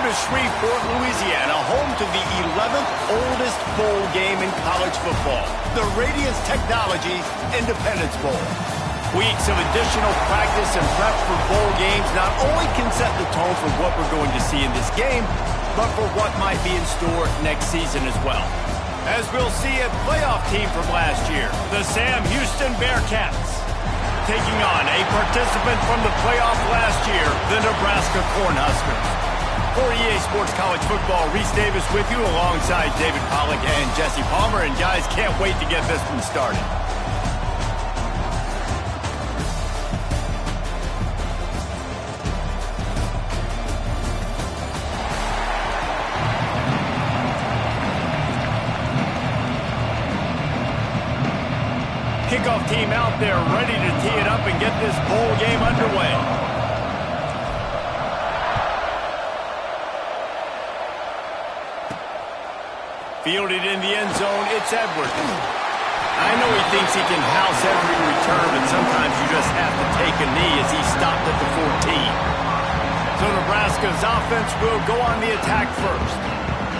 to Shreveport, Louisiana, home to the 11th oldest bowl game in college football, the Radiance Technologies Independence Bowl. Weeks of additional practice and prep for bowl games not only can set the tone for what we're going to see in this game, but for what might be in store next season as well. As we'll see a playoff team from last year, the Sam Houston Bearcats, taking on a participant from the playoff last year, the Nebraska Cornhuskers. For EA Sports College Football, Reese Davis with you alongside David Pollack and Jesse Palmer. And guys, can't wait to get this one started. Kickoff team out there ready to tee it up and get this bowl game underway. Fielded in the end zone, it's Edwards. I know he thinks he can house every return, but sometimes you just have to take a knee as he stopped at the 14. So Nebraska's offense will go on the attack first.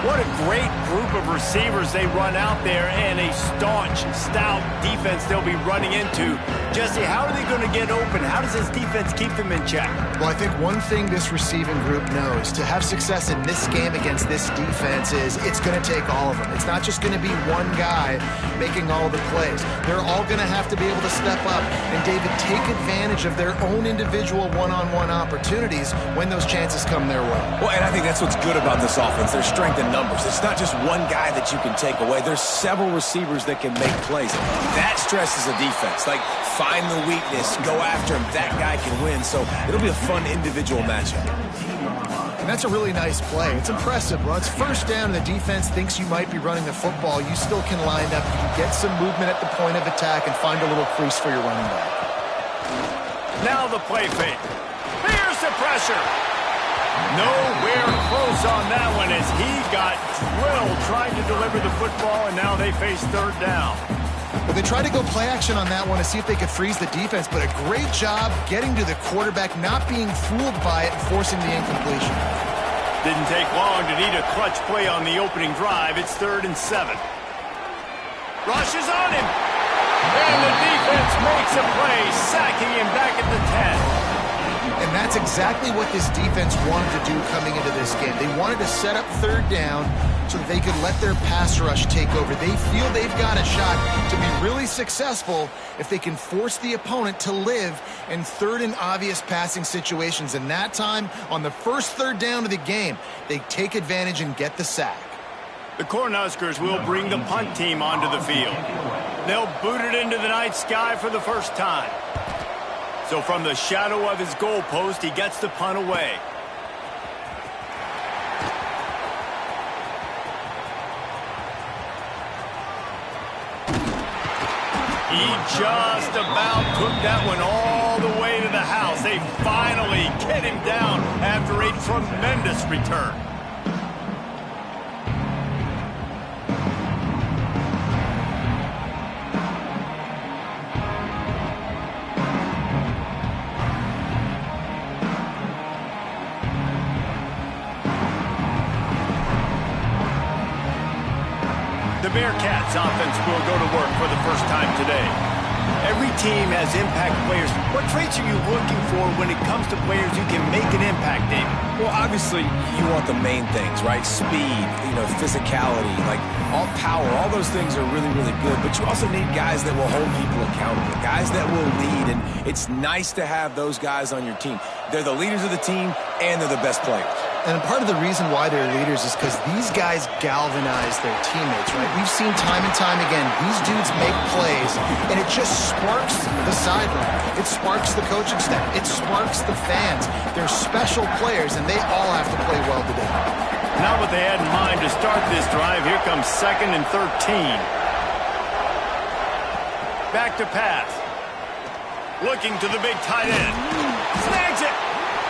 What a great group of receivers they run out there, and a staunch, stout defense they'll be running into. Jesse, how are they going to get open? How does this defense keep them in check? Well, I think one thing this receiving group knows to have success in this game against this defense is it's going to take all of them. It's not just going to be one guy making all the plays. They're all going to have to be able to step up and, David, take advantage of their own individual one-on-one opportunities when those chances come their way. Well, and I think that's what's good about this offense. Their strength in numbers. It's not just one guy that you can take away. There's several receivers that can make plays. That stresses a defense. Like, find the weakness, go after him. That guy can win. So it'll be a fun individual matchup. And that's a really nice play. It's impressive. Well, it's first down and the defense thinks you might be running the football. You still can line up. You can get some movement at the point of attack and find a little crease for your running back. Now the play fake. Here's the pressure. Nowhere close on that one as he got drilled trying to deliver the football, and now they face third down. Well, they tried to go play action on that one to see if they could freeze the defense, but a great job getting to the quarterback, not being fooled by it and forcing the incompletion. Didn't take long to need a clutch play on the opening drive. It's 3rd and 7. Rush is on him. And the defense makes a play, sacking him back at the 10. And that's exactly what this defense wanted to do coming into this game. They wanted to set up third down so that they could let their pass rush take over. They feel they've got a shot to be really successful if they can force the opponent to live in third and obvious passing situations. And that time, on the first third down of the game, they take advantage and get the sack. The Cornhuskers will bring the punt team onto the field. They'll boot it into the night sky for the first time. So from the shadow of his goalpost, he gets the punt away. He just about took that one all the way to the house. They finally get him down after a tremendous return. The Bearcats offense will go to work for the first time today. Every team has impact players. What traits are you looking for when it comes to players who can make an impact, David? Well, obviously, you want the main things, right? Speed, physicality, like all power, all those things are really, really good. But you also need guys that will hold people accountable, guys that will lead. And it's nice to have those guys on your team. They're the leaders of the team, and they're the best players. And part of the reason why they're leaders is because these guys galvanize their teammates, right? We've seen time and time again, these dudes make plays, and it just sparks the sideline. It sparks the coaching staff. It sparks the fans. They're special players, and they all have to play well today. Not what they had in mind to start this drive. Here comes 2nd and 13. Back to pass. Looking to the big tight end. Snags it.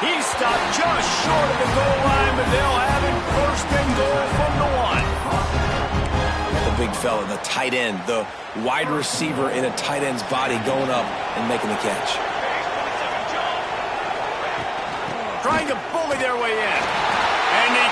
He stopped just short of the goal line, but they'll have it 1st and goal from the 1. The big fella, the tight end, the wide receiver in a tight end's body going up and making the catch. Trying to bully their way in. And he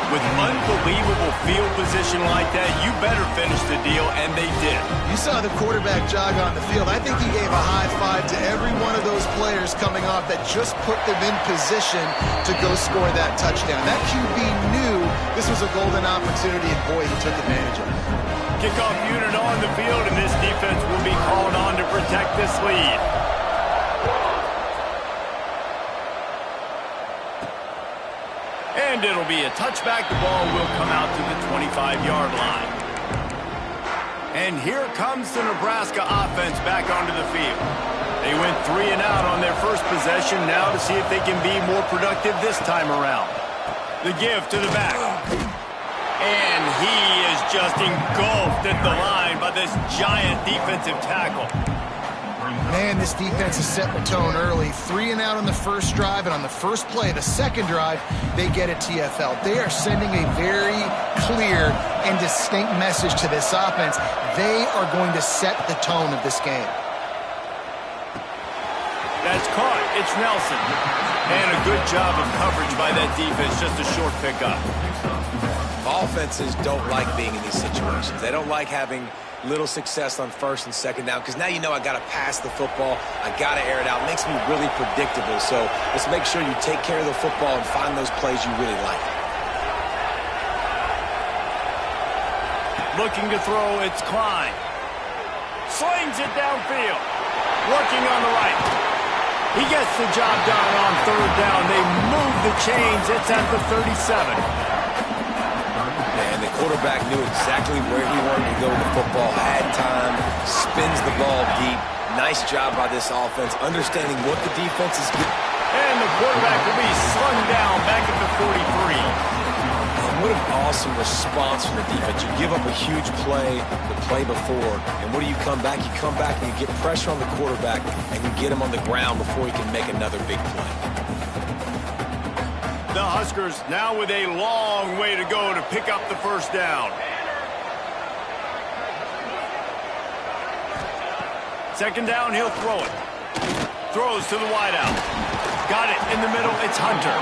With unbelievable field position like that, you better finish the deal, and they did. You saw the quarterback jog on the field. I think he gave a high five to every one of those players coming off that just put them in position to go score that touchdown. That QB knew this was a golden opportunity, and boy, he took advantage of it. Kickoff unit on the field, and this defense will be called on to protect this lead. And it'll be a touchback. The ball will come out to the 25-yard line. And here comes the Nebraska offense back onto the field. They went 3 and out on their first possession, now to see if they can be more productive this time around. The give to the back. And he is just engulfed at the line by this giant defensive tackle. Man, this defense has set the tone early. 3 and out on the first drive, and on the first play, the second drive, they get a TFL. They are sending a very clear and distinct message to this offense. They are going to set the tone of this game. That's caught. It's Nelson. And a good job of coverage by that defense. Just a short pickup. Offenses don't like being in these situations. They don't like having little success on first and second down, because now you know I got to pass the football. I got to air it out. It makes me really predictable. So let's make sure you take care of the football and find those plays you really like. Looking to throw, it's Klein. Slings it downfield. Working on the right. He gets the job done on third down. They move the chains. It's at the 37. And the quarterback knew exactly where he wanted to go with the football, had time, spins the ball deep. Nice job by this offense, understanding what the defense is doing. And the quarterback will be slung down back at the 43. And what an awesome response from the defense. You give up a huge play the play before, and what do you come back? You come back and you get pressure on the quarterback, and you get him on the ground before he can make another big play. The Huskers now with a long way to go to pick up the first down. Second down, he'll throw it. Throws to the wideout. Got it in the middle, it's Hunter.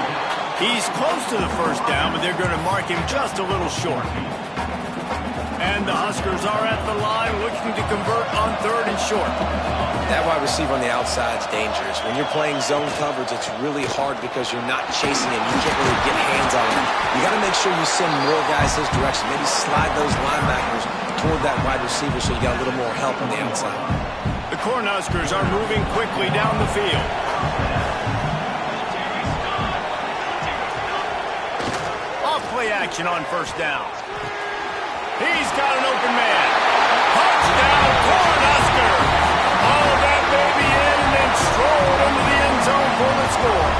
He's close to the first down, but they're going to mark him just a little short. And the Huskers are at the line looking to convert on third and short. That wide receiver on the outside is dangerous. When you're playing zone coverage, it's really hard because you're not chasing him. You can't really get hands on him. You got to make sure you send more guys his direction. Maybe slide those linebackers toward that wide receiver so you got a little more help on the outside. The Cornhuskers are moving quickly down the field. Off play action on first down. He's got an open man. Touchdown, Cornhusker! All that baby in and then strolled into the end zone for the score.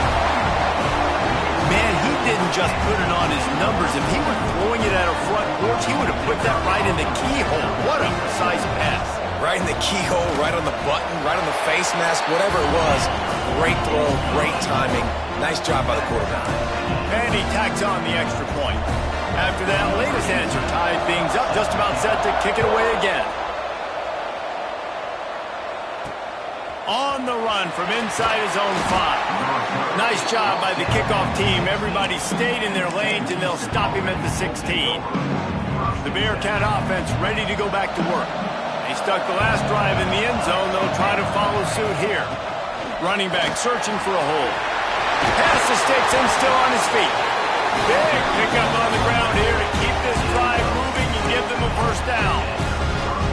Man, he didn't just put it on his numbers. If he were throwing it at a front porch, he would have put that right in the keyhole. What a precise pass. Right in the keyhole, right on the button, right on the face mask, whatever it was. Great throw, great timing. Nice job by the quarterback. And he tacks on the extra point. After that latest answer tied things up, just about set to kick it away again. On the run from inside his own 5. Nice job by the kickoff team. Everybody stayed in their lanes, and they'll stop him at the 16. The Bearcat offense ready to go back to work. They stuck the last drive in the end zone. They'll try to follow suit here. Running back searching for a hole. Pass the sticks and still on his feet. Big pickup on the ground here to keep this drive moving and give them a first down.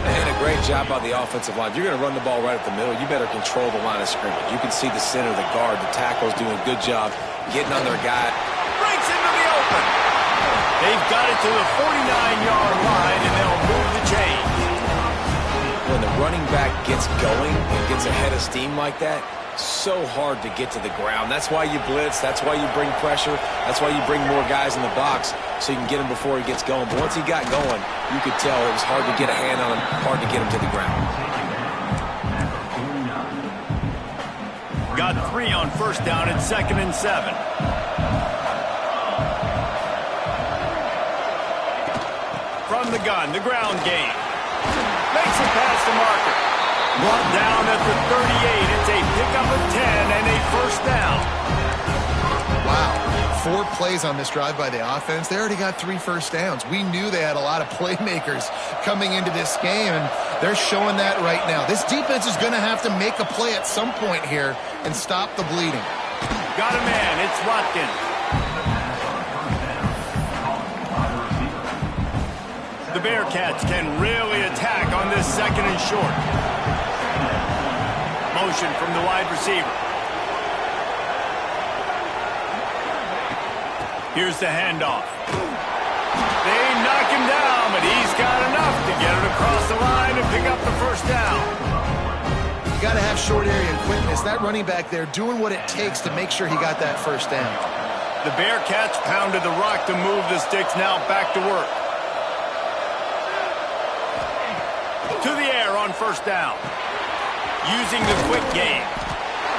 And a great job by the offensive line. If you're going to run the ball right at the middle, you better control the line of scrimmage. You can see the center, the guard, the tackle's doing a good job getting on their guy. Breaks into the open. They've got it to the 49-yard line, and they'll move the chains. When the running back gets going and gets ahead of steam like that, so hard to get to the ground. That's why you blitz. That's why you bring pressure. That's why you bring more guys in the box so you can get him before he gets going. But once he got going, you could tell it was hard to get a hand on him, hard to get him to the ground. Got 3 on first down at 2nd and 7. From the gun, the ground game. Makes it past the marker. Brought down at the 38. It's a pickup of 10 and a first down. Wow. 4 plays on this drive by the offense. They already got 3 first downs. We knew they had a lot of playmakers coming into this game, and they're showing that right now. This defense is going to have to make a play at some point here and stop the bleeding. Got a man. It's Watkins. The Bearcats can really attack on this 2nd and short. Motion from the wide receiver. Here's the handoff. They knock him down, but he's got enough to get it across the line and pick up the first down. You got to have short area quickness. That running back there doing what it takes to make sure he got that first down. The Bearcats pounded the rock to move the sticks. Now back to work. To the air on first down. Using the quick game.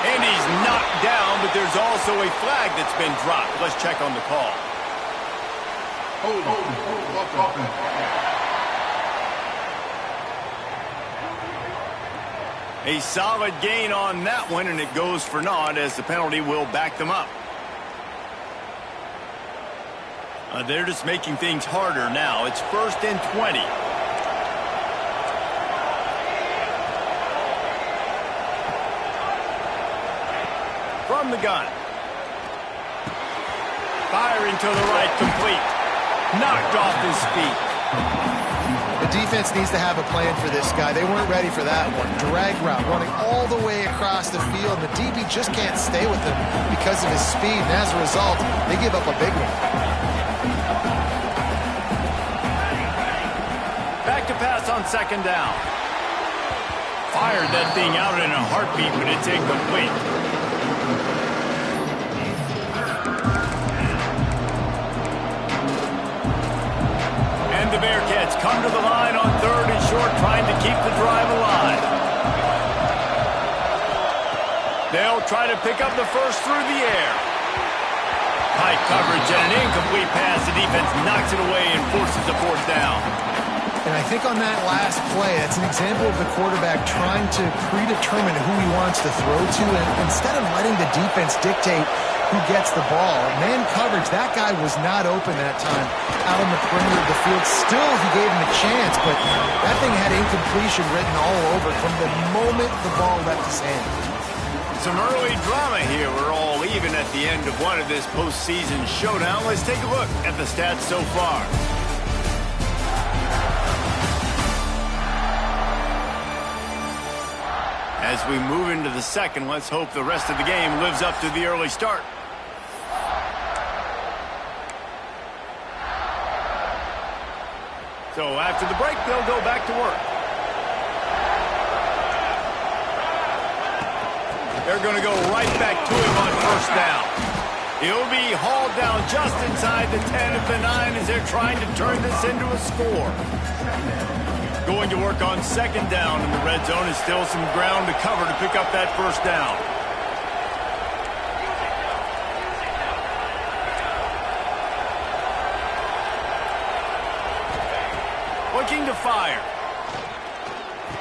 And he's knocked down, but there's also a flag that's been dropped. Let's check on the call. A solid gain on that one, and it goes for naught as the penalty will back them up. They're just making things harder now. It's 1st and 20. From the gun. Firing to the right, complete. Knocked off his feet. The defense needs to have a plan for this guy. They weren't ready for that one. Drag route, running all the way across the field. The DB just can't stay with him because of his speed, and as a result, they give up a big one. Back to pass on 2nd down. Fired that thing out in a heartbeat, but it's incomplete. The Bearcats come to the line on 3rd and short, trying to keep the drive alive. They'll try to pick up the first through the air. High coverage and an incomplete pass. The defense knocks it away and forces a 4th down. And I think on that last play, it's an example of the quarterback trying to predetermine who he wants to throw to, and instead of letting the defense dictate who gets the ball. Man coverage, that guy was not open that time out on the perimeter of the field. Still, he gave him a chance, but that thing had incompletion written all over it from the moment the ball left his hand. Some early drama here. We're all even at the end of one of this postseason showdown. Let's take a look at the stats so far. As we move into the 2nd, let's hope the rest of the game lives up to the early start. So after the break, they'll go back to work. They're going to go right back to him on 1st down. He'll be hauled down just inside the 10 at the 9 as they're trying to turn this into a score. Going to work on 2nd down in the red zone. Is still some ground to cover to pick up that 1st down. Looking to fire.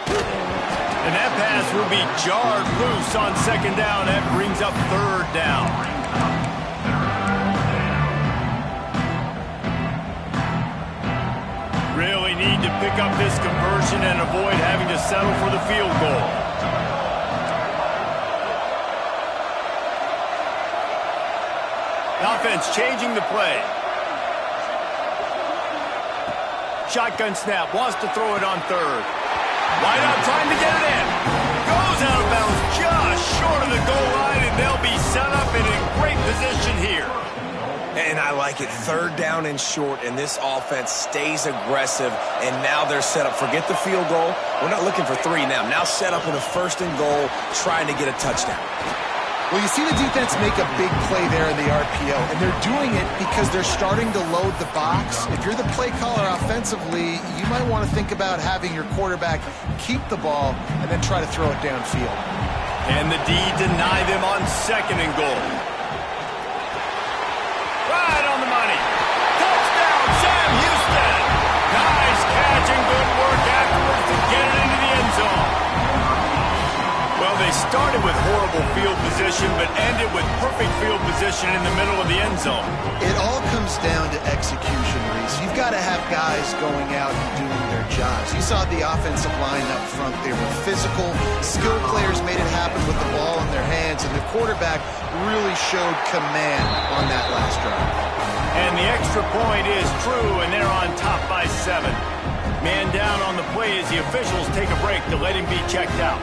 And that pass will be jarred loose on 2nd down. That brings up 3rd down. Really need to pick up this conversion and avoid having to settle for the field goal. The offense changing the play. Shotgun snap, wants to throw it on 3rd. Wide out, trying to get it in. Goes out of bounds just short of the goal line, and they'll be set up in a great position here. And I like it. 3rd down and short, and this offense stays aggressive, and now they're set up. Forget the field goal. We're not looking for 3 now. Now set up with a 1st and goal, trying to get a touchdown. Well, you see the defense make a big play there in the RPO, and they're doing it because they're starting to load the box. If you're the play caller offensively, you might want to think about having your quarterback keep the ball and then try to throw it downfield. And the D deny them on 2nd and goal. Right on the money. Touchdown, Sam Houston. Nice catch and good work afterwards to get it into the end zone. Well, they started with horrible field position. position, but ended with perfect field position in the middle of the end zone. It all comes down to execution, Reese. You've got to have guys going out and doing their jobs. You saw the offensive line up front. They were physical. Skilled players made it happen with the ball in their hands, and the quarterback really showed command on that last drive. And the extra point is true, and they're on top by 7. Man down on the play as the officials take a break to let him be checked out.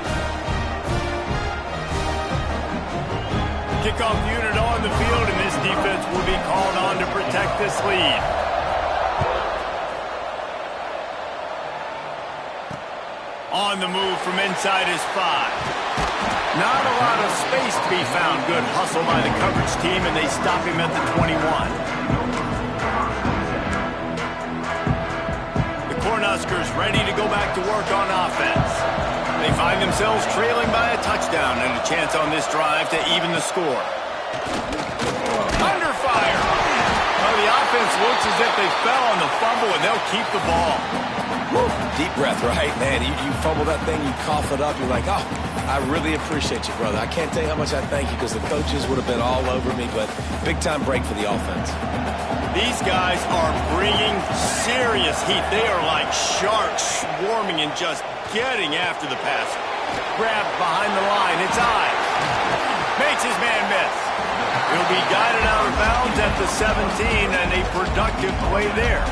Kickoff unit on the field, and this defense will be called on to protect this lead. On the move from inside his 5. Not a lot of space to be found. Good hustle by the coverage team, and they stop him at the 21. The Cornhuskers ready to go back to work on offense. They find themselves trailing by a touchdown and a chance on this drive to even the score. Under fire. Well, the offense looks as if they fell on the fumble, and they'll keep the ball. Woo. Deep breath, right? Man, you fumble that thing, you cough it up, you're like, oh, I really appreciate you, brother. I can't tell you how much I thank you because the coaches would have been all over me, but big-time break for the offense. These guys are bringing serious heat. They are like sharks swarming and just getting after the passer. Grabbed behind the line. It's I. Makes his man miss. He'll be guided out of bounds at the 17, and a productive play there.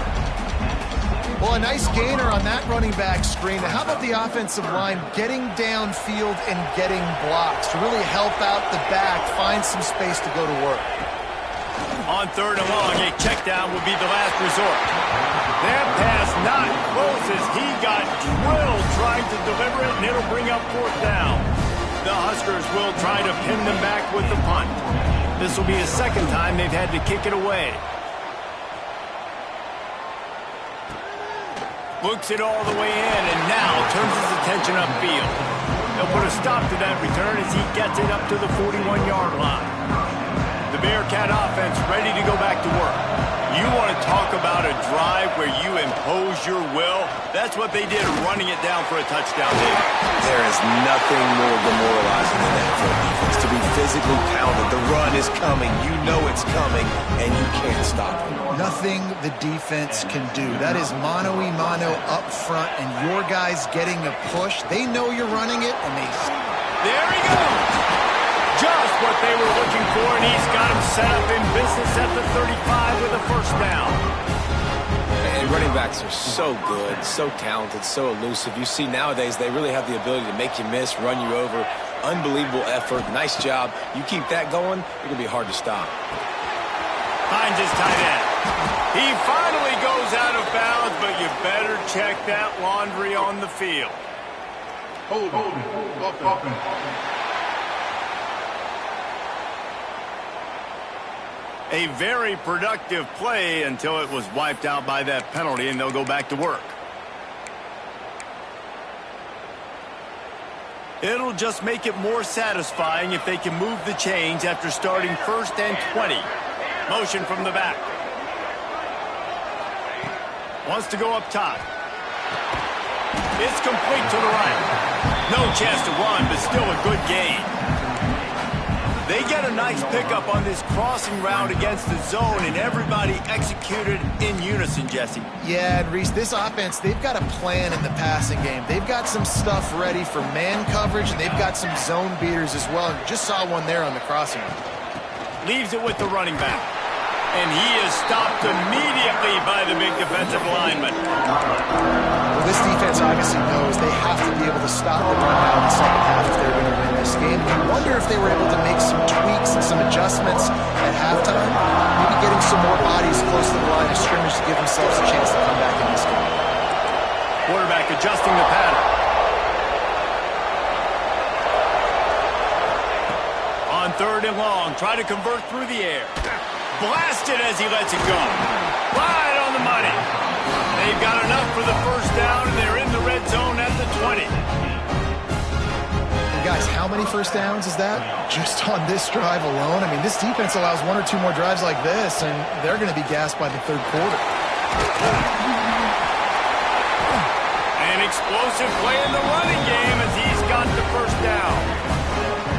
Well, a nice gainer on that running back screen. How about the offensive line getting downfield and getting blocks to really help out the back, find some space to go to work? On 3rd and long, a check down would be the last resort. That pass not close as he got drilled trying to deliver it, and it'll bring up 4th down. The Huskers will try to pin them back with the punt. This will be the 2nd time they've had to kick it away. Looks it all the way in, and now turns his attention upfield. They'll put a stop to that return as he gets it up to the 41-yard line. The Bearcat offense ready to go back to work. You want to talk about a drive where you impose your will? That's what they did, running it down for a touchdown. There is nothing more demoralizing than that for a defense. To be physically pounded, the run is coming, you know it's coming, and you can't stop it. Nothing the defense can do. That is mano-a-mano up front, and your guys getting a push. They know you're running it, and they... There he goes! Just what they were looking for, and he's got him set up in business at the 35 with a 1st down. And running backs are so good, so talented, so elusive. You see nowadays they really have the ability to make you miss, run you over. Unbelievable effort. Nice job. You keep that going, it's going to be hard to stop. Finds his tight end. He finally goes out of bounds, but you better check that laundry on the field. Hold on. A very productive play until it was wiped out by that penalty, and they'll go back to work. It'll just make it more satisfying if they can move the chains after starting 1st and 20. Motion from the back. Wants to go up top. It's complete to the right. No chance to run, but still a good gain. They get a nice pickup on this crossing route against the zone, and everybody executed in unison, Jesse. Yeah, and Reese, this offense, they've got a plan in the passing game. They've got some stuff ready for man coverage, and they've got some zone beaters as well. Just saw one there on the crossing route. Leaves it with the running back. And he is stopped immediately by the big defensive lineman. Well, this defense obviously knows they have to be able to stop the run now in the 2nd half if they're going to win this game. I wonder if they were able to make some tweaks and some adjustments at halftime. Maybe getting some more bodies close to the line of scrimmage to give themselves a chance to come back in this game. Quarterback adjusting the pattern. On 3rd and long, try to convert through the air. Blasted as he lets it go. Right on the money. They've got enough for the 1st down, and they're in the red zone at the 20. And guys, how many 1st downs is that? Just on this drive alone? I mean, this defense allows 1 or 2 more drives like this, and they're going to be gassed by the 3rd quarter. An explosive play in the running game as he's got the 1st down.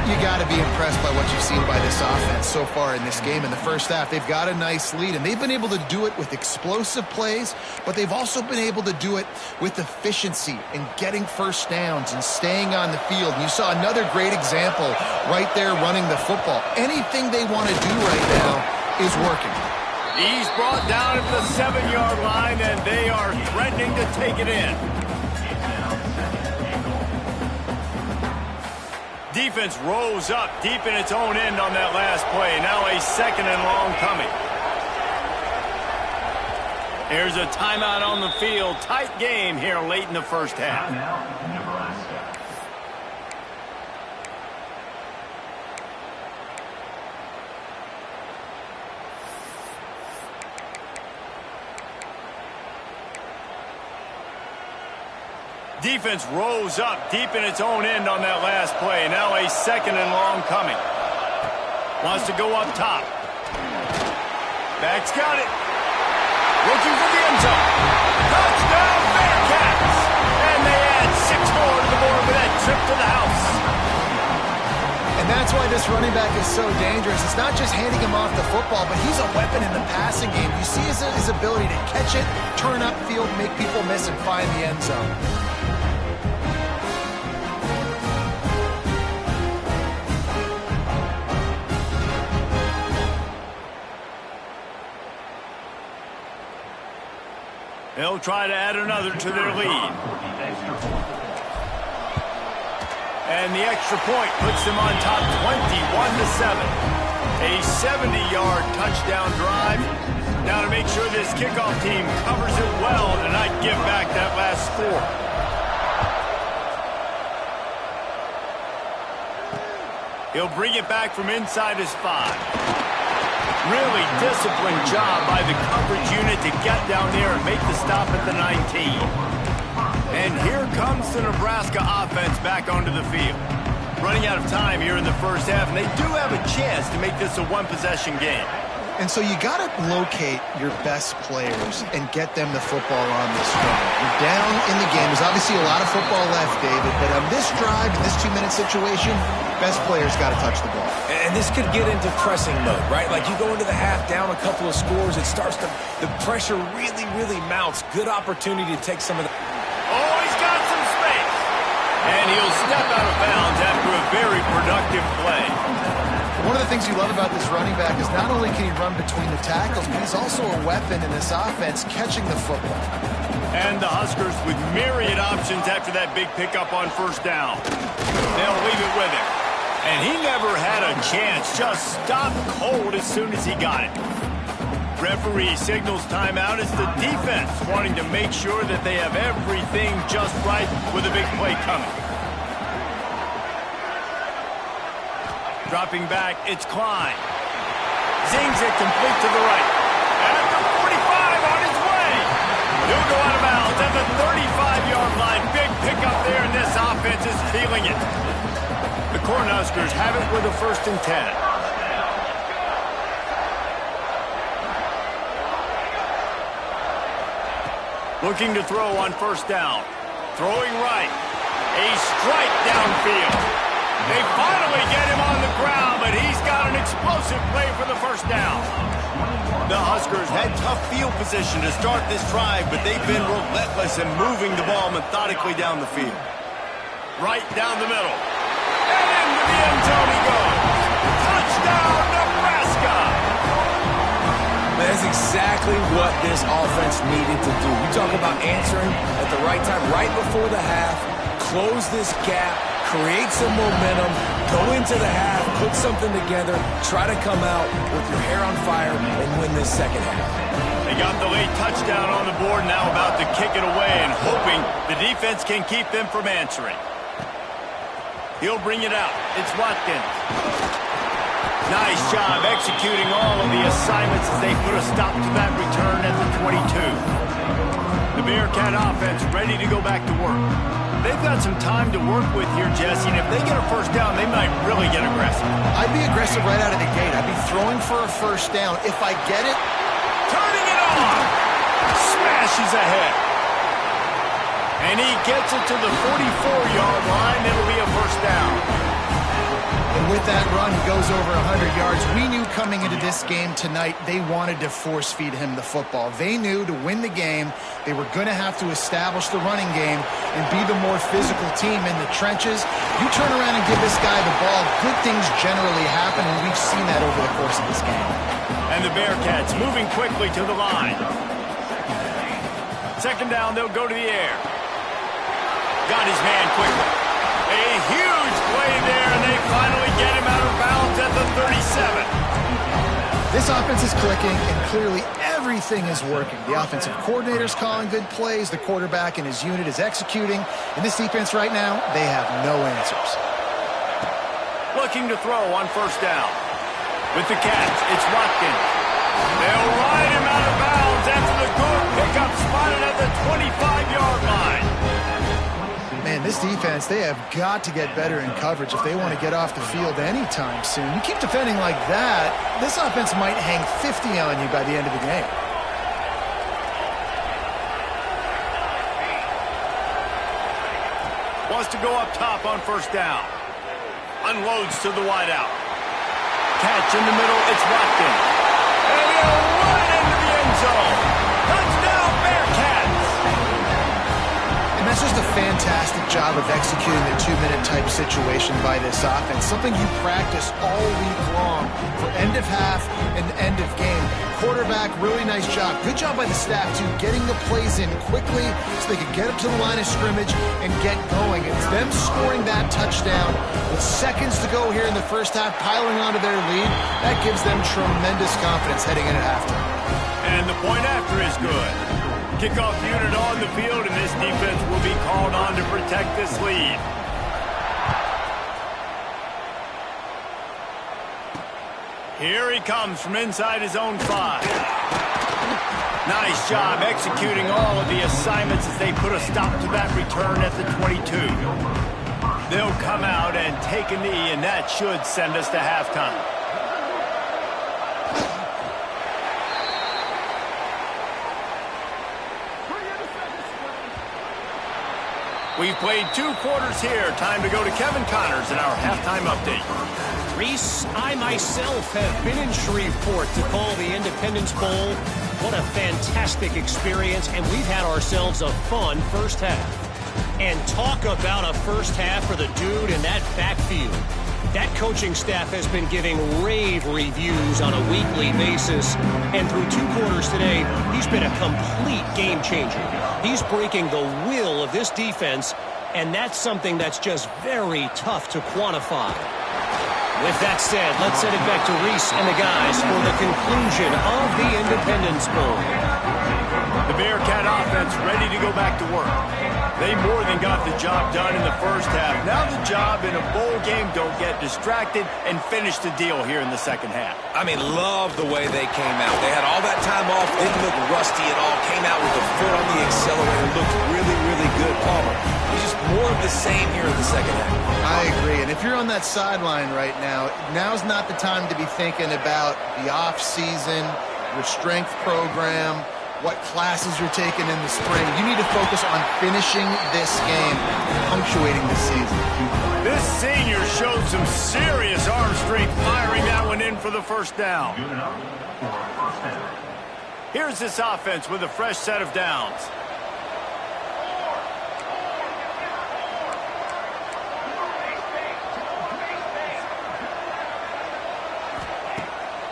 You got to be impressed by what you've seen by this offense so far in this game. In the first half, they've got a nice lead, and they've been able to do it with explosive plays, but they've also been able to do it with efficiency and getting first downs and staying on the field. And you saw another great example right there running the football. Anything they want to do right now is working. He's brought down at the 7-yard line, and they are threatening to take it in. Defense rose up deep in its own end on that last play. Now a 2nd and long coming. Here's a timeout on the field. Tight game here late in the first half. Nebraska. Defense rose up deep in its own end on that last play. Now a 2nd and long coming. Wants to go up top. Back's got it. Looking for the end zone. Touchdown, Bearcats! And they add 6 more to the board with that trip to the house. And that's why this running back is so dangerous. It's not just handing him off the football, but he's a weapon in the passing game. You see his ability to catch it, turn upfield, make people miss, and find the end zone. They'll try to add another to their lead. And the extra point puts them on top 21-7. A 70-yard touchdown drive. Now to make sure this kickoff team covers it well to not give back that last score. He'll bring it back from inside his 5. Really disciplined job by the coverage unit to get down there and make the stop at the 19. And here comes the Nebraska offense back onto the field. Running out of time here in the first half, and they do have a chance to make this a one-possession game. And so you got to locate your best players and get them the football on this drive. You're down in the game. There's obviously a lot of football left, David, but on this drive, in this 2-minute situation, best players got to touch the ball. And this could get into pressing mode, right? Like you go into the half down a couple of scores, it starts to, the pressure really, really mounts. Good opportunity to take some of the... Oh, he's got some space. And he'll step out of bounds after a very productive play. One of the things you love about this running back is not only can he run between the tackles, but he's also a weapon in this offense catching the football. And the Huskers with myriad options after that big pickup on first down. They'll leave it with him. And he never had a chance. Just stopped cold as soon as he got it. Referee signals timeout as the defense wanting to make sure that they have everything just right with a big play coming. Dropping back, it's Klein. Zings it complete to the right. At the 45 on his way. He'll go out of bounds at the 35-yard line. Big pickup there, and this offense is feeling it. The Cornhuskers have it with a 1st and 10. Looking to throw on first down. Throwing right. A strike downfield. They finally get him on the ground, but he's got an explosive play for the first down. The Huskers had tough field position to start this drive, but they've been relentless in moving the ball methodically down the field. Right down the middle. And into the end zone he goes. Touchdown, Nebraska! That's exactly what this offense needed to do. You talk about answering at the right time, right before the half, close this gap, create some momentum, go into the half, put something together, try to come out with your hair on fire and win this second half. They got the late touchdown on the board, now about to kick it away and hoping the defense can keep them from answering. He'll bring it out. It's Watkins. Nice job executing all of the assignments as they put a stop to that return at the 22. The Bearcat offense ready to go back to work. They've got some time to work with here, Jesse, and if they get a first down, they might really get aggressive. I'd be aggressive right out of the gate. I'd be throwing for a first down. If I get it... Turning it on! Smashes ahead. And he gets it to the 44-yard line. It'll be a first down. And with that run, he goes over 100 yards. We knew coming into this game tonight, they wanted to force feed him the football. They knew to win the game, they were going to have to establish the running game and be the more physical team in the trenches. You turn around and give this guy the ball, good things generally happen, and we've seen that over the course of this game. And the Bearcats moving quickly to the line. Second down, they'll go to the air. Got his man quickly. A huge play there, and they finally get him out of bounds at the 37. This offense is clicking, and clearly everything is working. The offensive coordinator's calling good plays. The quarterback and his unit is executing. And this defense right now, they have no answers. Looking to throw on first down. With the Cats, it's Watkins. They'll ride him out of bounds after the good pickup spotted at the 25-yard line. Man, this defense, they have got to get better in coverage if they want to get off the field anytime soon. You keep defending like that, this offense might hang 50 on you by the end of the game. Wants to go up top on first down. Unloads to the wideout. Catch in the middle, it's Watkins. And he'll run it into the end zone. Touchdown, Bearcats! And that's just a fantastic job of executing the two-minute type situation by this offense. Something you practice all week long for end of half and end of game. Quarterback, really nice job. Good job by the staff, too, getting the plays in quickly so they could get up to the line of scrimmage and get going. It's them scoring that touchdown with seconds to go here in the first half, piling onto their lead. That gives them tremendous confidence heading into halftime. And the point after is good. Kickoff unit on the field, and this defense will be called on to protect this lead. Here he comes from inside his own 5. Nice job executing all of the assignments as they put a stop to that return at the 22. They'll come out and take a knee, and that should send us to halftime. We've played 2 quarters here. Time to go to Kevin Connors in our halftime update. Reese, I myself have been in Shreveport to call the Independence Bowl. What a fantastic experience, and we've had ourselves a fun first half. And talk about a first half for the dude in that backfield. That coaching staff has been giving rave reviews on a weekly basis, and through 2 quarters today, he's been a complete game changer. He's breaking the will of this defense, and that's something that's just very tough to quantify. With that said, let's send it back to Reese and the guys for the conclusion of the Independence Bowl. The Bearcat offense ready to go back to work. They more than got the job done in the first half. Now the job in a bowl game, don't get distracted and finish the deal here in the second half. I mean, love the way they came out. They had all that time off, didn't look rusty at all, came out with the foot on the accelerator, looked really, really good. Palmer, it's just more of the same here in the second half. I agree, and if you're on that sideline right now, now's not the time to be thinking about the off-season, your strength program, what classes you're taking in the spring. You need to focus on finishing this game, punctuating the season. This senior showed some serious arm strength firing that one in for the first down. Here's this offense with a fresh set of downs.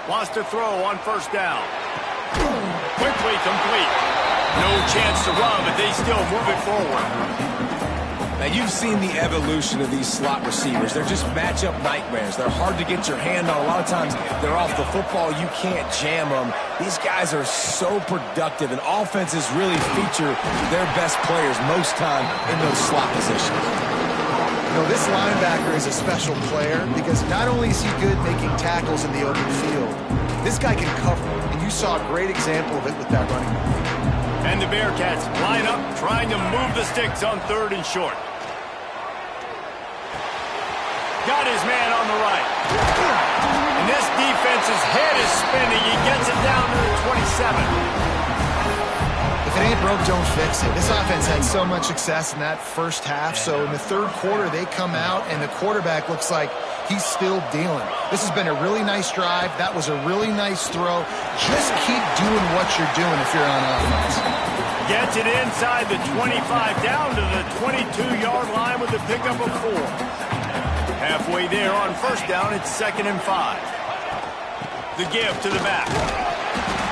Wants to throw on first down. Quickly complete. No chance to run, but they still move it forward. Now, you've seen the evolution of these slot receivers. They're just matchup nightmares. They're hard to get your hand on. A lot of times, they're off the football. You can't jam them. These guys are so productive, and offenses really feature their best players most time in those slot positions. You know, this linebacker is a special player because not only is he good making tackles in the open field, this guy can cover, and you saw a great example of it with that running back. And the Bearcats line up, trying to move the sticks on 3rd and short. Got his man on the right. And this defense's head is spinning. He gets it down to the 27. The If it ain't broke, don't fix it. This offense had so much success in that first half, so in the third quarter, they come out, and the quarterback looks like he's still dealing. This has been a really nice drive. That was a really nice throw. Just keep doing what you're doing if you're on offense. Gets it inside the 25, down to the 22-yard line with a pickup of 4. Halfway there on first down, it's 2nd and 5. The give to the back.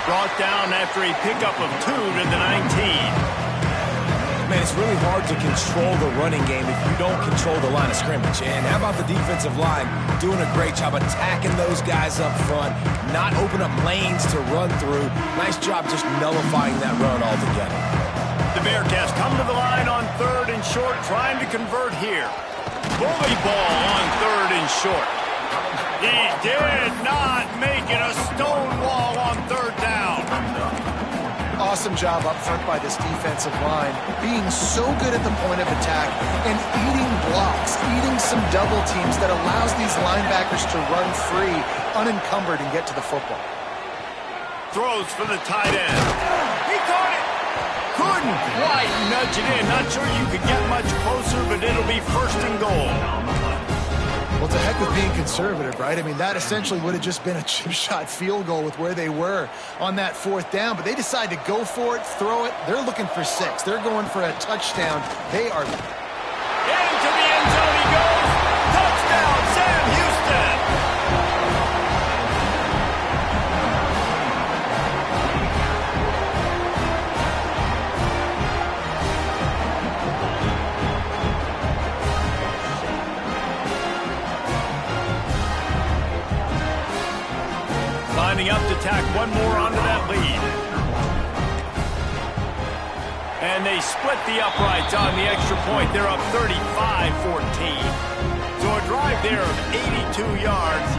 Brought down after a pickup of 2 to the 19. Man, it's really hard to control the running game if you don't control the line of scrimmage. And how about the defensive line doing a great job attacking those guys up front, not open up lanes to run through. Nice job just nullifying that run altogether. The Bearcats come to the line on 3rd and short, trying to convert here. Bully ball on 3rd and short. He did not make it. A stone wall on 3rd down. Awesome job up front by this defensive line, being so good at the point of attack and eating blocks, eating some double teams that allows these linebackers to run free, unencumbered, and get to the football. Throws for the tight end. He caught it. Couldn't quite nudge it in. Not sure you could get much closer, but it'll be 1st and goal. Well, to heck with being conservative, right? I mean, that essentially would have just been a chip shot field goal with where they were on that 4th down, but they decide to go for it, throw it. They're looking for 6. They're going for a touchdown. They are... Into the end zone he goes. Touchdown, Sam Houston. Lining up to tack one more onto that lead. And they split the uprights on the extra point. They're up 35-14. So a drive there of 82 yards.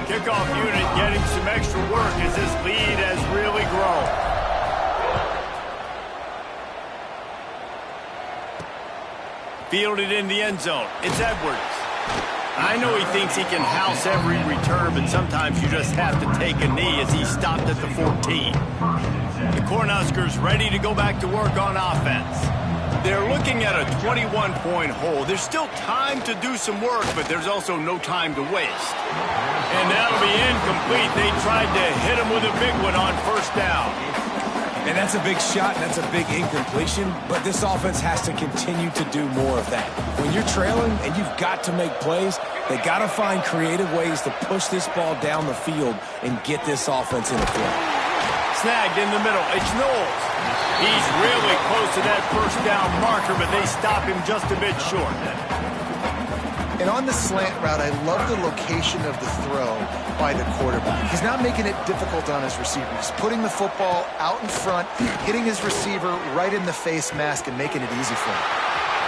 Kickoff unit getting some extra work as this lead has really grown. Fielded in the end zone. It's Edwards. I know he thinks he can house every return, but sometimes you just have to take a knee as he stopped at the 14. The Cornhuskers ready to go back to work on offense. They're looking at a 21-point hole. There's still time to do some work, but there's also no time to waste. And that'll be incomplete. They tried to hit him with a big one on 1st down. And that's a big shot, and that's a big incompletion, but this offense has to continue to do more of that. When you're trailing and you've got to make plays, they got to find creative ways to push this ball down the field and get this offense in the play. Snagged in the middle. It's Knowles. He's really close to that 1st down marker, but they stop him just a bit short. And on the slant route, I love the location of the throw by the quarterback. He's not making it difficult on his receiver. He's putting the football out in front, hitting his receiver right in the face mask and making it easy for him.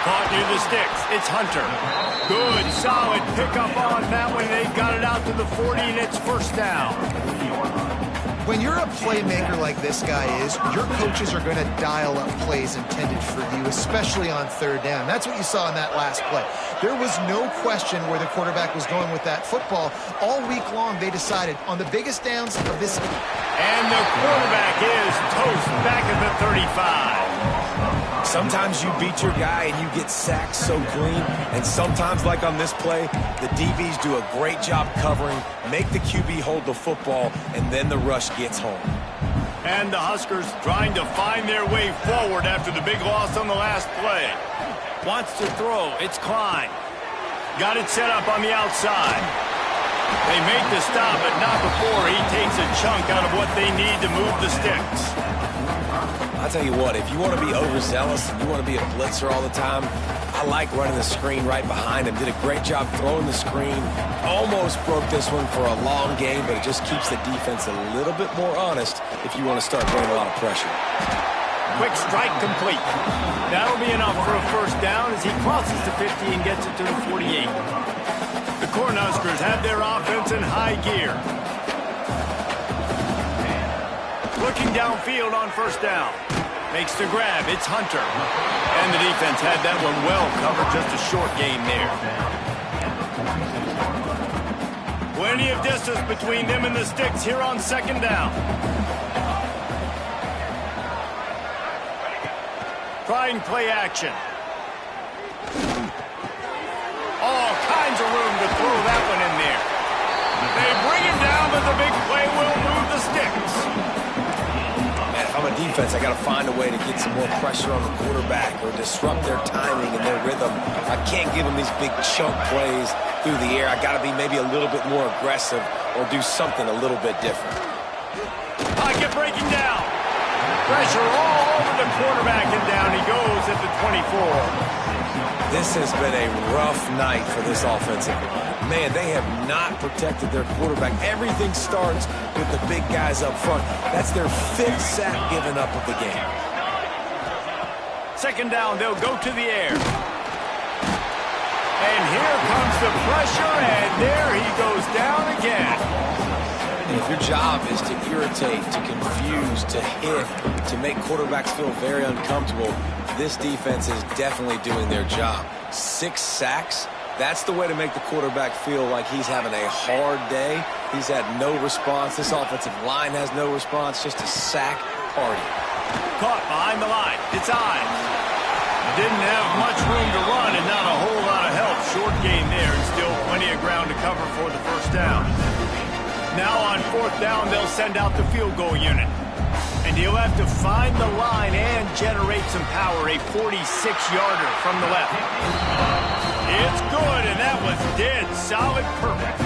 Caught near the sticks. It's Hunter. Good, solid pickup on that one. They got it out to the 40, and it's 1st down. When you're a playmaker like this guy is, your coaches are going to dial up plays intended for you, especially on 3rd down. That's what you saw in that last play. There was no question where the quarterback was going with that football. All week long, they decided on the biggest downs of this. And the quarterback is toast back at the 35. Sometimes you beat your guy and you get sacked so clean, and sometimes, like on this play, the DBs do a great job covering, make the QB hold the football, and then the rush gets home. And the Huskers trying to find their way forward after the big loss on the last play. Wants to throw. It's Klein. Got it set up on the outside. They make the stop, but not before he takes a chunk out of what they need to move the sticks. I'll tell you what, if you want to be overzealous and you want to be a blitzer all the time, I like running the screen right behind him. Did a great job throwing the screen. Almost broke this one for a long game, but it just keeps the defense a little bit more honest if you want to start bringing a lot of pressure. Quick strike complete. That'll be enough for a 1st down as he crosses the 50 and gets it to the 48. The Cornhuskers have their offense in high gear. Looking downfield on 1st down. Makes the grab. It's Hunter. And the defense had that one well covered. Just a short gain there. Plenty of distance between them and the sticks here on 2nd down. Trying play action. All kinds of room to throw that one in there. They bring him down, but the big play will move the sticks. Man, if I'm a defense, I got to find a way to get some more pressure on the quarterback or disrupt their timing and their rhythm. I can't give them these big chunk plays through the air. I got to be maybe a little bit more aggressive or do something a little bit different. Pocket breaking down. Pressure all over the quarterback, and down he goes at the 24. This has been a rough night for this offensive line. Man, they have not protected their quarterback. Everything starts with the big guys up front. That's their 5th sack given up of the game. Second down, they'll go to the air. And here comes the pressure, and there he goes down again. And if your job is to irritate, to confuse, to hit, to make quarterbacks feel very uncomfortable, this defense is definitely doing their job. 6 sacks, that's the way to make the quarterback feel like he's having a hard day. He's had no response. This offensive line has no response, just a sack party. Caught behind the line. It's Ives. Didn't have much room to run and not a whole lot of help. Short gain there and still plenty of ground to cover for the first down. Now on 4th down, they'll send out the field goal unit. And he'll have to find the line and generate some power. A 46-yarder from the left. It's good, and that was dead solid perfect.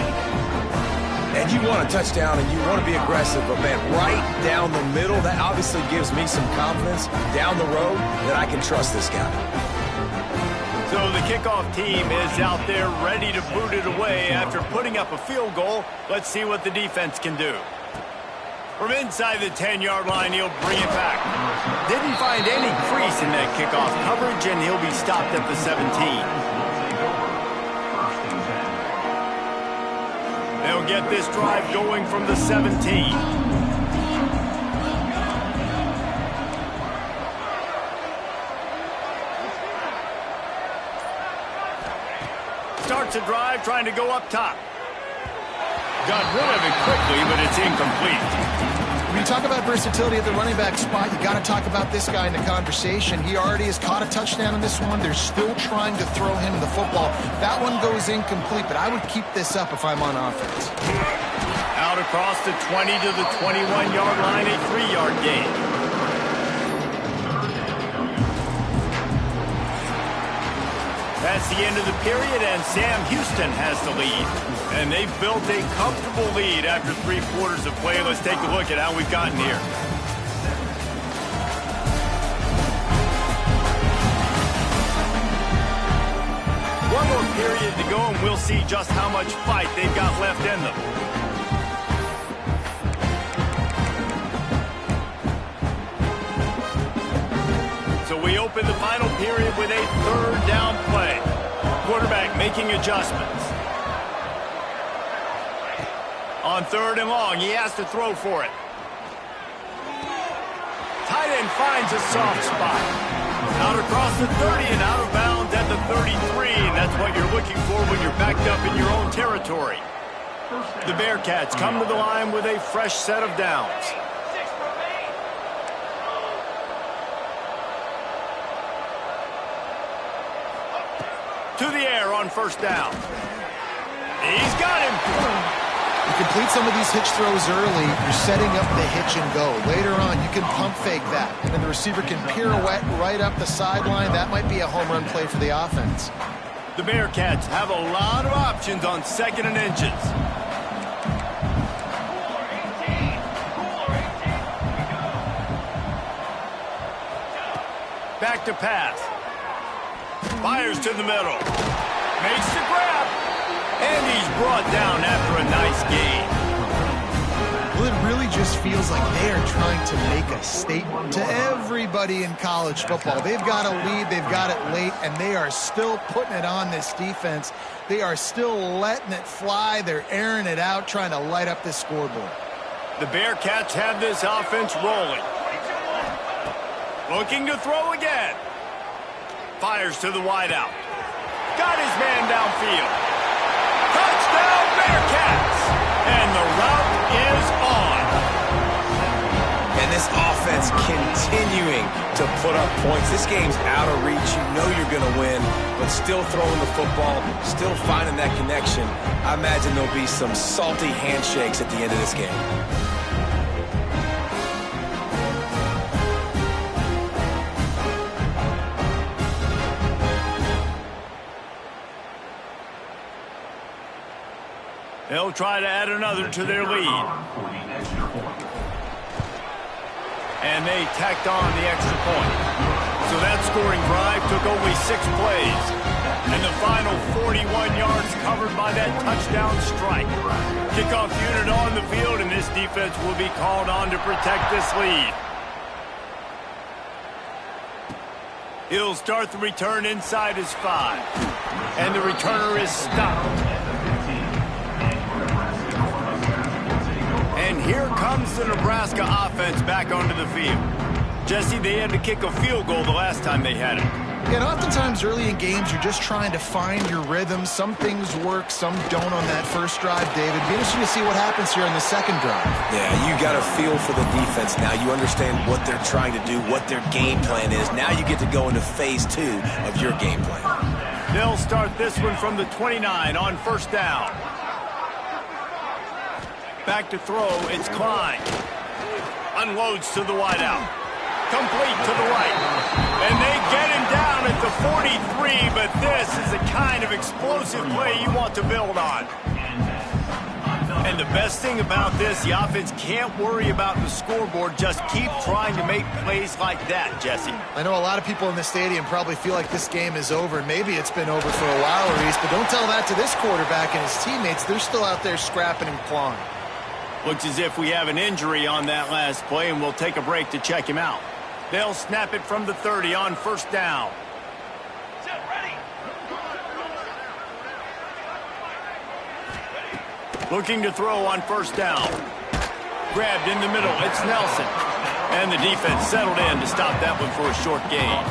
And you want a touchdown and you want to be aggressive, but man, right down the middle, that obviously gives me some confidence down the road that I can trust this guy. So the kickoff team is out there ready to boot it away after putting up a field goal. Let's see what the defense can do. From inside the 10-yard line, he'll bring it back. Didn't find any crease in that kickoff coverage, and he'll be stopped at the 17. They'll get this drive going from the 17. Starts a drive trying to go up top. Got rid of it quickly, but it's incomplete. When you talk about versatility at the running back spot, you got to talk about this guy in the conversation. He already has caught a touchdown in this one. They're still trying to throw him the football. That one goes incomplete, but I would keep this up if I'm on offense. Out across the 20 to the 21-yard line, a 3-yard gain. That's the end of the period, and Sam Houston has the lead. And they've built a comfortable lead after 3 quarters of play. Let's take a look at how we've gotten here. One more period to go, and we'll see just how much fight they've got left in them. So we open the final period with a 3rd down play. Quarterback making adjustments. On 3rd and long, he has to throw for it. Tight end finds a soft spot. Out across the 30 and out of bounds at the 33. And that's what you're looking for when you're backed up in your own territory. The Bearcats come to the line with a fresh set of downs. To the air on 1st down. He's got him. You complete some of these hitch throws early, you're setting up the hitch and go. Later on, you can pump fake that, and then the receiver can pirouette right up the sideline. That might be a home run play for the offense. The Bearcats have a lot of options on 2nd and inches. Back to pass. Fires to the middle. Makes the grab. And he's brought down after a nice gain. Well, it really just feels like they are trying to make a statement to everybody in college football. They've got a lead, they've got it late, and they are still putting it on this defense. They are still letting it fly. They're airing it out, trying to light up this scoreboard. The Bearcats have this offense rolling. Looking to throw again. Fires to the wideout. Got his man downfield. Touchdown Bearcats! And the route is on. And this offense continuing to put up points. This game's out of reach. You know you're going to win, but still throwing the football, still finding that connection. I imagine there'll be some salty handshakes at the end of this game. They'll try to add another to their lead. And they tacked on the extra point. So that scoring drive took only 6 plays. And the final 41 yards covered by that touchdown strike. Kickoff unit on the field, and this defense will be called on to protect this lead. He'll start the return inside his 5. And the returner is stopped. And here comes the Nebraska offense back onto the field. Jesse, they had to kick a field goal the last time they had it. And oftentimes early in games, you're just trying to find your rhythm. Some things work, some don't on that first drive, David. Be interesting to see what happens here on the second drive. Yeah, you got a feel for the defense now. You understand what they're trying to do, what their game plan is. Now you get to go into phase 2 of your game plan. They'll start this one from the 29 on first down. Back to throw, it's Klein. Unloads to the wideout. Complete to the right. And they get him down at the 43, but this is the kind of explosive play you want to build on. And the best thing about this, the offense can't worry about the scoreboard. Just keep trying to make plays like that, Jesse. I know a lot of people in the stadium probably feel like this game is over. Maybe it's been over for a while, Reese, but don't tell that to this quarterback and his teammates. They're still out there scrapping and clawing. Looks as if we have an injury on that last play, and we'll take a break to check him out. They'll snap it from the 30 on first down. Looking to throw on first down. Grabbed in the middle, it's Nelson. And the defense settled in to stop that one for a short gain.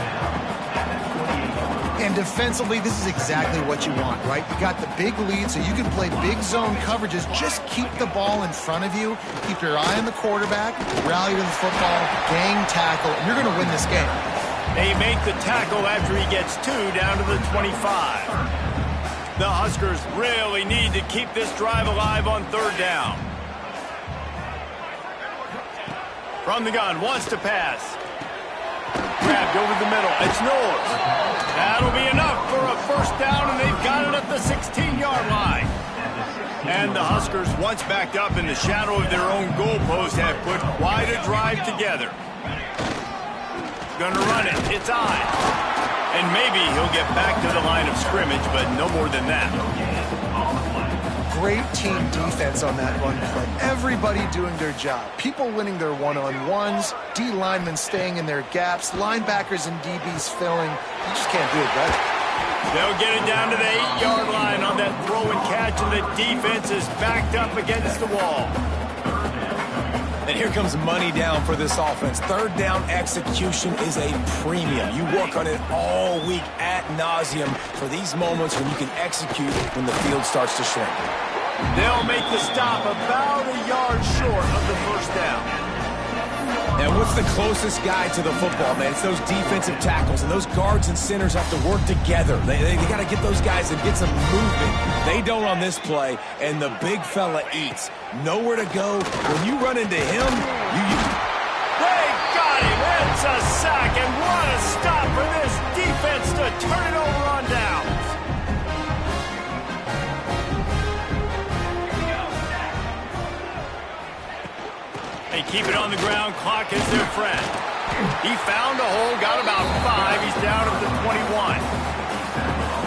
And defensively, this is exactly what you want, right? You got the big lead, so you can play big zone coverages. Just keep the ball in front of you. Keep your eye on the quarterback. Rally to the football. Gang tackle. And you're going to win this game. They make the tackle after he gets 2 down to the 25. The Huskers really need to keep this drive alive on third down. From the gun, wants to pass. Grabbed over the middle. It's Norris. That'll be enough for a first down, and they've got it at the 16-yard line. And the Huskers, once backed up in the shadow of their own goalpost, have put quite a drive together. Gonna run it. It's on. And maybe he'll get back to the line of scrimmage, but no more than that. Great team defense on that run play. Everybody doing their job. People winning their one-on-ones, D linemen staying in their gaps, linebackers and DBs filling. You just can't do it better. They'll get it down to the 8-yard line on that throw and catch, and the defense is backed up against the wall. And here comes money down for this offense. Third down execution is a premium. You work on it all week ad nauseum for these moments when you can execute when the field starts to shrink. They'll make the stop about a yard short of the first down. And what's the closest guy to the football, man? It's those defensive tackles, and those guards and centers have to work together. They got to get those guys and get some movement. They don't on this play, and the big fella eats. Nowhere to go. When you run into him, They got him. It's a sack, and what a stop for this defense to turn it over on downs. They keep it on the ground. Clock is their friend. He found a hole, got about 5. He's down at the 21.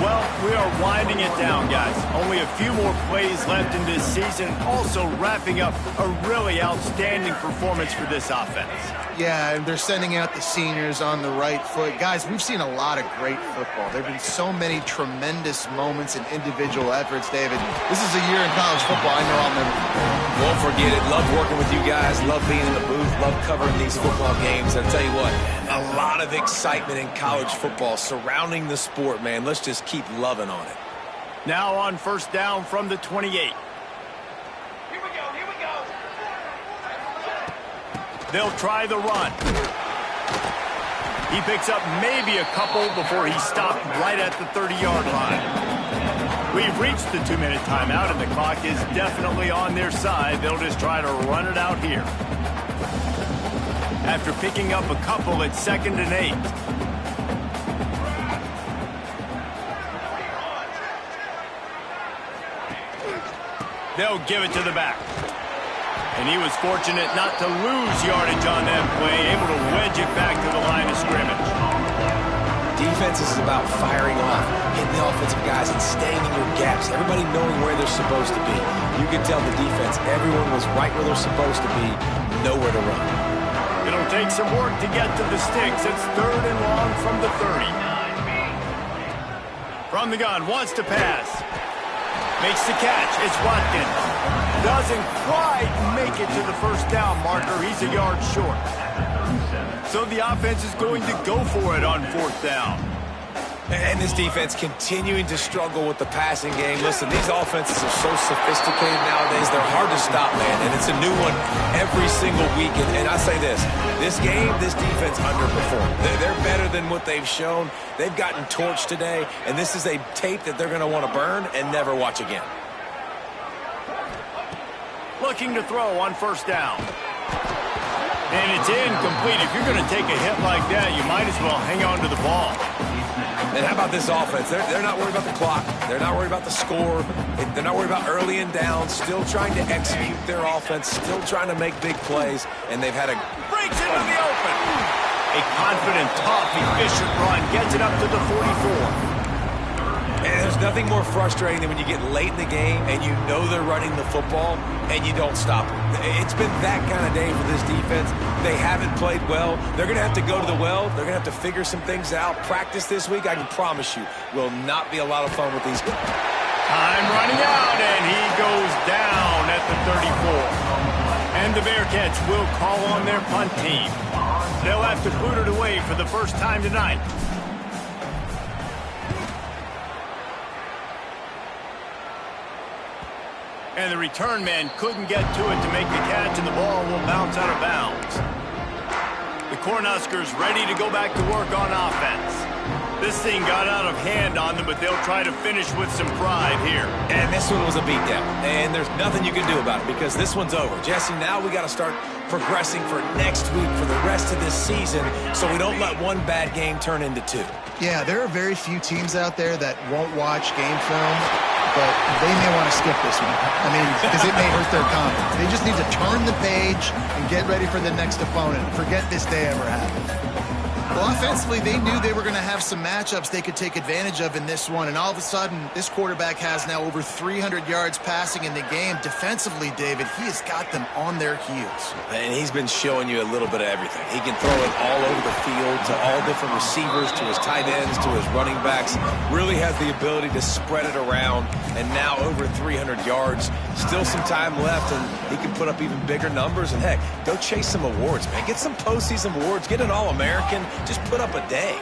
Well, we are winding it down, guys. Only a few more plays left in this season. Also wrapping up a really outstanding performance for this offense. Yeah, and they're sending out the seniors on the right foot. Guys, we've seen a lot of great football. There have been so many tremendous moments and individual efforts, David. This is a year in college football I know I'll never forget. won't forget it. Love working with you guys. Love being in the booth. Love covering these football games. I'll tell you what, a lot of excitement in college football surrounding the sport, man. Let's just keep loving on it. Now on first down from the 28. They'll try the run. He picks up maybe a couple before he stopped right at the 30-yard line. We've reached the 2-minute timeout, and the clock is definitely on their side. They'll just try to run it out here. After picking up a couple, it's 2nd and 8. They'll give it to the back. And he was fortunate not to lose yardage on that play, able to wedge it back to the line of scrimmage. Defense is about firing off, hitting the offensive guys, and staying in your gaps. Everybody knowing where they're supposed to be. You can tell the defense, everyone was right where they're supposed to be, nowhere to run. It'll take some work to get to the sticks. It's 3rd and long from the 30. From the gun, wants to pass. Makes the catch. It's Watkins. Doesn't quite make it to the first down marker. He's a yard short. So the offense is going to go for it on 4th down. And this defense continuing to struggle with the passing game. Listen, these offenses are so sophisticated nowadays. They're hard to stop, man. And it's a new one every single week. And I say this game, this defense underperformed. They're better than what they've shown. They've gotten torched today. And this is a tape that they're going to want to burn and never watch again. Looking to throw on 1st down. And it's incomplete. If you're going to take a hit like that, you might as well hang on to the ball. And how about this offense? They're not worried about the clock. They're not worried about the score. They're not worried about early and down. Still trying to execute their offense. Still trying to make big plays. And they've had a... Breaks into the open. A confident, tough, efficient run. Gets it up to the 44. And there's nothing more frustrating than when you get late in the game and you know they're running the football and you don't stop them. It's been that kind of day for this defense. They haven't played well. They're going to have to go to the well. They're going to have to figure some things out. Practice this week, I can promise you, will not be a lot of fun with these guys. Time running out, and he goes down at the 34. And the Bearcats will call on their punt team. They'll have to boot it away for the first time tonight. And the return man couldn't get to it to make the catch, and the ball will bounce out of bounds. The Cornhuskers ready to go back to work on offense. This thing got out of hand on them, but they'll try to finish with some pride here. And this one was a beatdown, and there's nothing you can do about it because this one's over. Jesse, now we got to start progressing for next week, for the rest of this season, so we don't let one bad game turn into 2. Yeah, there are very few teams out there that won't watch game film, but they may want to skip this one. I mean, because it may hurt their confidence. They just need to turn the page and get ready for the next opponent. Forget this day ever happened. Well, offensively, they knew they were going to have some matchups they could take advantage of in this one, and all of a sudden, this quarterback has now over 300 yards passing in the game. Defensively, David, he has got them on their heels. And he's been showing you a little bit of everything. He can throw it all over the field to all different receivers, to his tight ends, to his running backs. Really has the ability to spread it around, and now over 300 yards. Still some time left, and he can put up even bigger numbers. And, heck, go chase some awards, man. Get some postseason awards. Get an All-American. Just put up a day.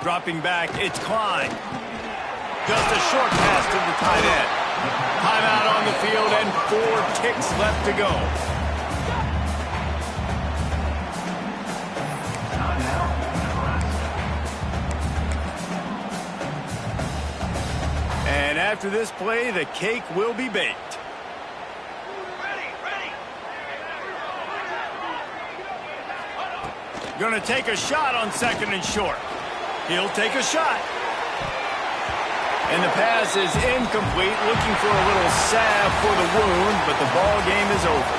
Dropping back, it's Klein. Just a short pass to the tight end. Timeout on the field and 4 ticks left to go. And after this play, the cake will be baked. Going to take a shot on 2nd and short. He'll take a shot. And the pass is incomplete, looking for a little salve for the wound, but the ball game is over.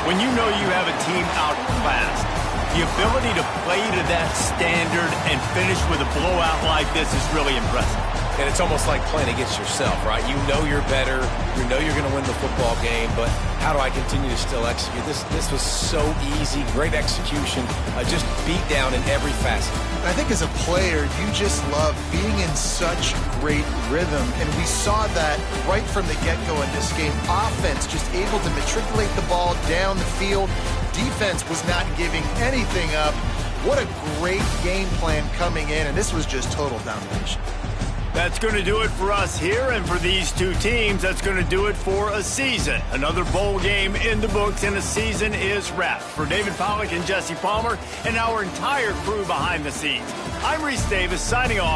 When you know you have a team outclassed, the ability to play to that standard and finish with a blowout like this is really impressive. And it's almost like playing against yourself, right? You know you're better. You know you're going to win the football game, but how do I continue to still execute? This was so easy, great execution, just beat down in every facet. I think as a player, you just love being in such great rhythm, and we saw that right from the get-go in this game. Offense just able to matriculate the ball down the field. Defense was not giving anything up. What a great game plan coming in, and this was just total domination. That's going to do it for us here, and for these two teams, that's going to do it for a season. Another bowl game in the books, and a season is wrapped. For David Pollack and Jesse Palmer and our entire crew behind the scenes, I'm Reese Davis signing off.